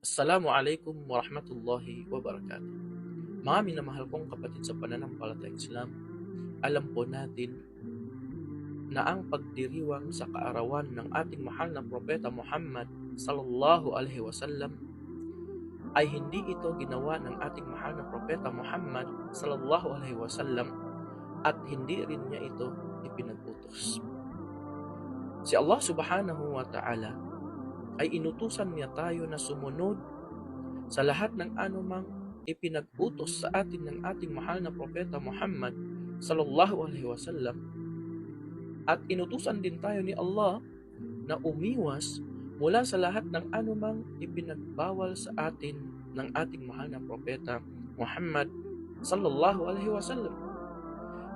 Assalamualaikum warahmatullahi wabarakatuh. Mga minamahal kong kapatid sa pananampalatayang Islam, alam po natin na ang pagdiriwang sa kaarawan ng ating mahal na propeta Muhammad sallallahu alaihi wasallam ay hindi ito ginawa ng ating mahal na propeta Muhammad sallallahu alaihi wasallam at hindi rin niya ito ipinag-utos. Si Allah subhanahu wa ta'ala ay inutusan niya tayo na sumunod sa lahat ng anumang ipinag-utos sa atin ng ating mahal na propeta Muhammad sallallahu alaihi wasallam, at inutusan din tayo ni Allah na umiwas mula sa lahat ng anumang ipinagbawal sa atin ng ating mahal na propeta Muhammad sallallahu alaihi wasallam.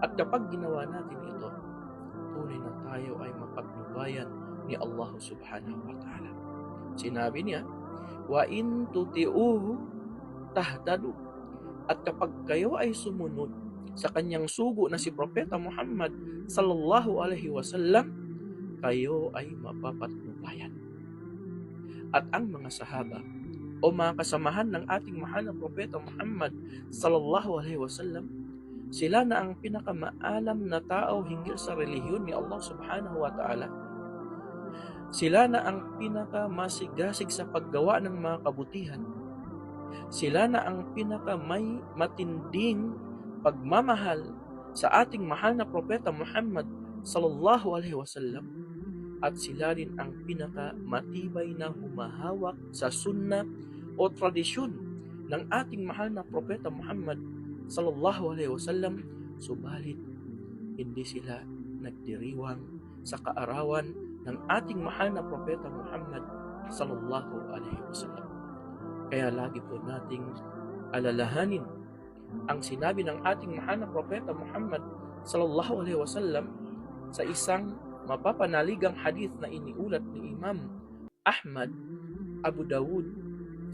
At kapag ginawa natin ito, tunay na tayo ay mapagnubayan ni Allah subhanahu wa ta'ala. Sinabi niya, wa in tuti'uhu tahtadu. At kapag kayo ay sumunod sa kanyang sugo na si Propeta Muhammad sallallahu alaihi wasallam, kayo ay mapapatnubayan. At ang mga sahaba o mga kasamahan ng ating mahal na Propeta Muhammad sallallahu alaihi wasallam, sila na ang pinakamaalam na tao hinggil sa relihiyon ni Allah subhanahu wa ta'ala. Sila na ang pinakamasigasig sa paggawa ng mga kabutihan. Sila na ang pinakamay matinding pagmamahal sa ating mahal na propeta Muhammad sallallahu alaihi wasallam, at sila rin ang pinakamatibay na humahawak sa sunna o tradisyon ng ating mahal na propeta Muhammad sallallahu alaihi wasallam, subalit hindi sila nagdiriwang sa kaarawan ng ating mahal na propeta Muhammad sallallahu alaihi wasallam. Kaya lagi po nating alalahanin ang sinabi ng ating mahal na propeta Muhammad sallallahu alaihi wasallam sa isang mapapanaligang hadith na iniulat ni Imam Ahmad, Abu Dawud,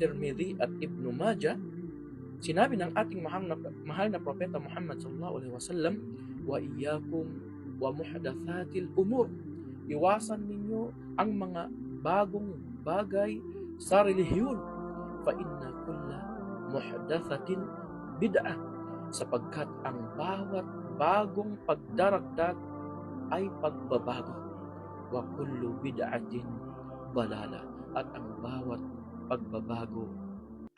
Tirmidhi at Ibn Majah. Sinabi ng ating mahal na propeta Muhammad sallallahu alaihi wasallam, wa iyyakum wa muhdatsatil umur. Iwasan ninyo ang mga bagong bagay sa relihiyon, fa inna kulla muhdatsatin bid'ah, sapagkat ang bawat bagong pagdaragdag ay pagbabago, wa kullu bid'atin balala, at ang bawat pagbabago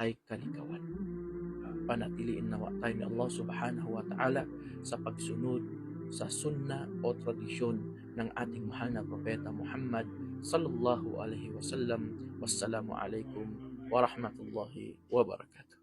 ay kalikawan. Panatiliin nawa tayo ni Allah subhanahu wa ta'ala sa pagsunod sa sunna o tradisyon ng ating mahal na propeta Muhammad sallallahu alaihi wasallam. Wassalamu alaikum warahmatullahi wabarakatuh.